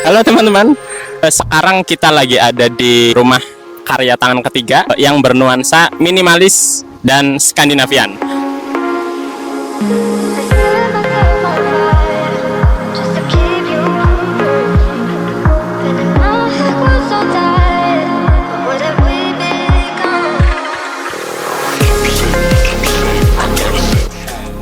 Halo teman-teman, sekarang kita lagi ada di rumah karya tangan ketiga yang bernuansa minimalis dan Skandinavian.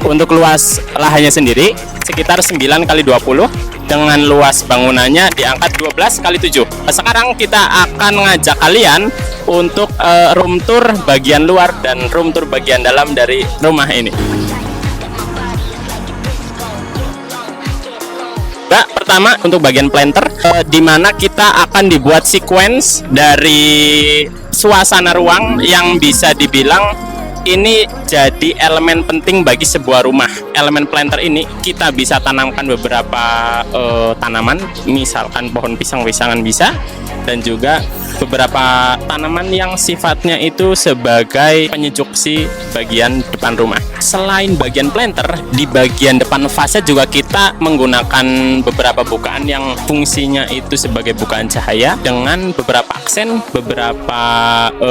Untuk luas lahannya sendiri sekitar 9 kali 20 dengan luas bangunannya diangkat 12 kali 7. Sekarang kita akan ngajak kalian untuk room tour bagian luar dan room tour bagian dalam dari rumah ini. Pertama untuk bagian planter, di mana kita akan dibuat sequence dari suasana ruang yang bisa dibilang ini jadi elemen penting bagi sebuah rumah. Elemen planter ini kita bisa tanamkan beberapa tanaman, misalkan pohon pisang-pisangan bisa, dan juga beberapa tanaman yang sifatnya itu sebagai penyejuk si bagian depan rumah. Selain bagian planter, di bagian depan fasad juga kita menggunakan beberapa bukaan yang fungsinya itu sebagai bukaan cahaya dengan beberapa aksen, beberapa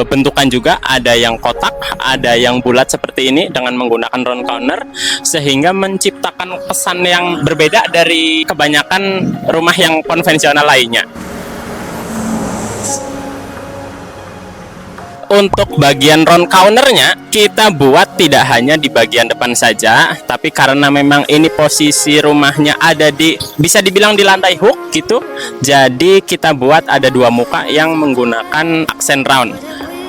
bentukan juga, ada yang kotak, ada yang bulat seperti ini dengan menggunakan round corner, sehingga menciptakan kesan yang berbeda dari kebanyakan rumah yang konvensional lainnya. Untuk bagian round counternya kita buat tidak hanya di bagian depan saja, tapi karena memang ini posisi rumahnya ada di, bisa dibilang di lantai hook gitu, jadi kita buat ada dua muka yang menggunakan aksen round.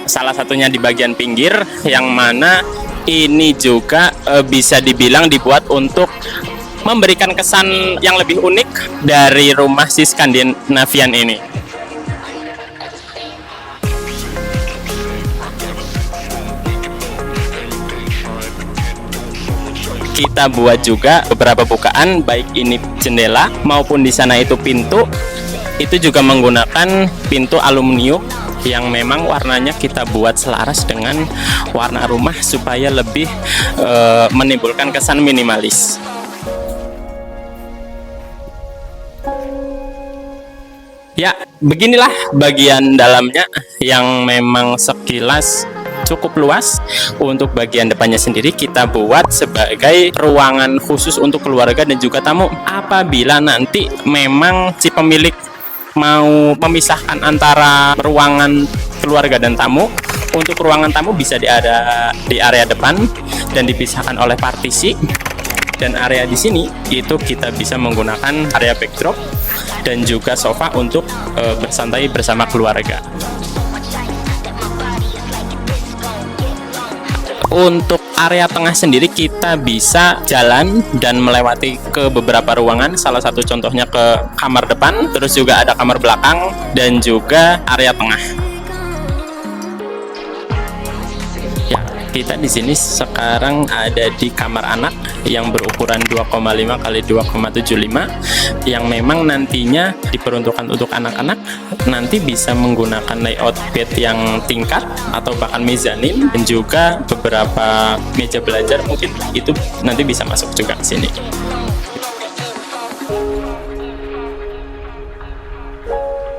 Salah satunya di bagian pinggir, yang mana ini juga bisa dibilang dibuat untuk memberikan kesan yang lebih unik dari rumah si Skandinavian ini. Kita buat juga beberapa bukaan, baik ini jendela maupun di sana itu pintu, itu juga menggunakan pintu aluminium yang memang warnanya kita buat selaras dengan warna rumah supaya lebih menimbulkan kesan minimalis. Ya, beginilah bagian dalamnya yang memang sekilas cukup luas. Untuk bagian depannya sendiri kita buat sebagai ruangan khusus untuk keluarga dan juga tamu. Apabila nanti memang si pemilik mau memisahkan antara ruangan keluarga dan tamu, untuk ruangan tamu bisa di area depan dan dipisahkan oleh partisi, dan area di sini itu kita bisa menggunakan area backdrop dan juga sofa untuk bersantai bersama keluarga. Untuk area tengah sendiri kita bisa jalan dan melewati ke beberapa ruangan, salah satu contohnya ke kamar depan, terus juga ada kamar belakang dan juga area tengah. Ya, kita di sini sekarang ada di kamar anak yang berukuran 2,5 kali 2,75 yang memang nantinya diperuntukkan untuk anak-anak, nanti bisa menggunakan layout bed yang tingkat atau bahkan mezanin, dan juga beberapa meja belajar mungkin itu nanti bisa masuk juga ke sini.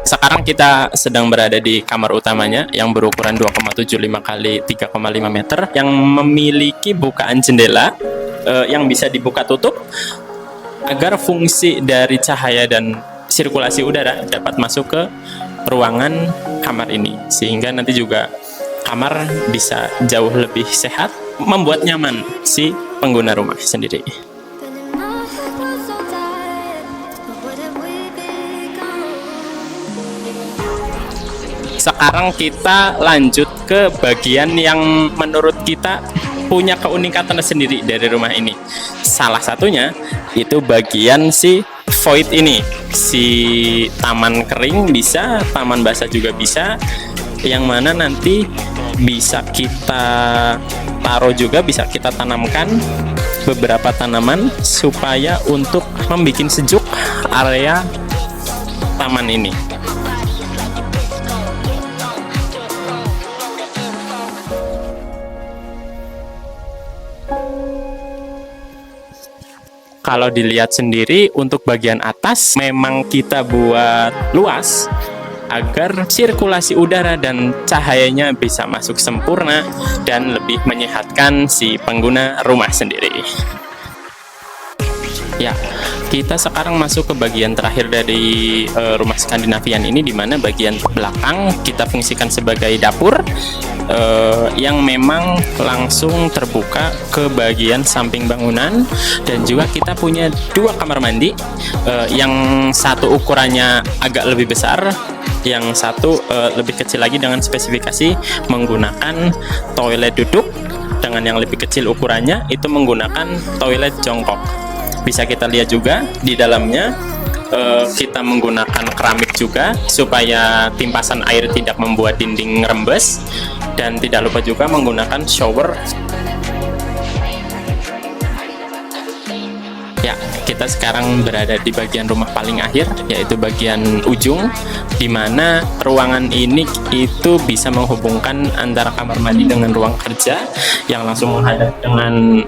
Sekarang kita sedang berada di kamar utamanya yang berukuran 2,75 kali 3,5 meter yang memiliki bukaan jendela yang bisa dibuka tutup agar fungsi dari cahaya dan sirkulasi udara dapat masuk ke ruangan kamar ini, sehingga nanti juga kamar bisa jauh lebih sehat, membuat nyaman si pengguna rumah sendiri. Sekarang kita lanjut ke bagian yang menurut kita punya keunikan tersendiri dari rumah ini. Salah satunya itu bagian si void ini, si taman kering bisa, taman basah juga bisa, yang mana nanti bisa kita taruh juga, bisa kita tanamkan beberapa tanaman supaya untuk membuat sejuk area taman ini. Kalau dilihat sendiri untuk bagian atas memang kita buat luas agar sirkulasi udara dan cahayanya bisa masuk sempurna dan lebih menyehatkan si pengguna rumah sendiri. Ya, kita sekarang masuk ke bagian terakhir dari rumah Skandinavian ini, di mana bagian belakang kita fungsikan sebagai dapur yang memang langsung terbuka ke bagian samping bangunan, dan juga kita punya 2 kamar mandi, yang satu ukurannya agak lebih besar, yang satu lebih kecil lagi dengan spesifikasi menggunakan toilet duduk, dengan yang lebih kecil ukurannya itu menggunakan toilet jongkok. Bisa kita lihat juga di dalamnya kita menggunakan keramik juga supaya timpasan air tidak membuat dinding rembes, dan tidak lupa juga menggunakan shower. Ya, kita sekarang berada di bagian rumah paling akhir, yaitu bagian ujung, di mana ruangan ini itu bisa menghubungkan antara kamar mandi dengan ruang kerja yang langsung menghadap dengan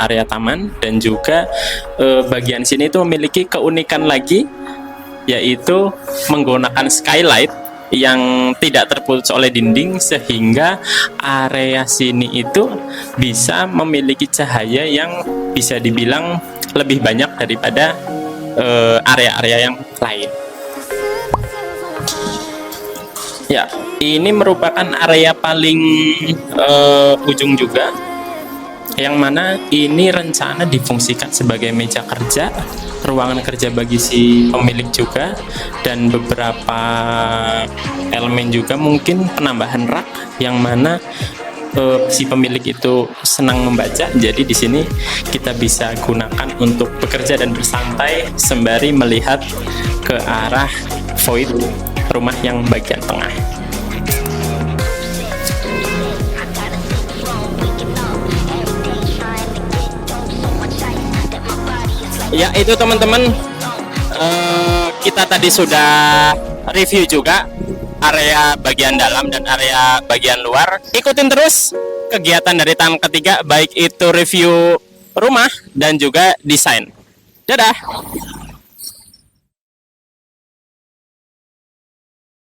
area taman, dan juga bagian sini itu memiliki keunikan lagi, yaitu menggunakan skylight yang tidak terputus oleh dinding, sehingga area sini itu bisa memiliki cahaya yang bisa dibilang lebih banyak daripada area-area yang lain. Ya, ini merupakan area paling ujung juga, yang mana ini rencana difungsikan sebagai meja kerja, ruangan kerja bagi si pemilik juga, dan beberapa elemen juga, mungkin penambahan rak yang mana si pemilik itu senang membaca. Jadi di sini kita bisa gunakan untuk bekerja dan bersantai sembari melihat ke arah void rumah yang bagian tengah. Ya, itu teman-teman, kita tadi sudah review juga area bagian dalam dan area bagian luar. Ikutin terus kegiatan dari tahun ketiga, baik itu review rumah dan juga desain. Dadah!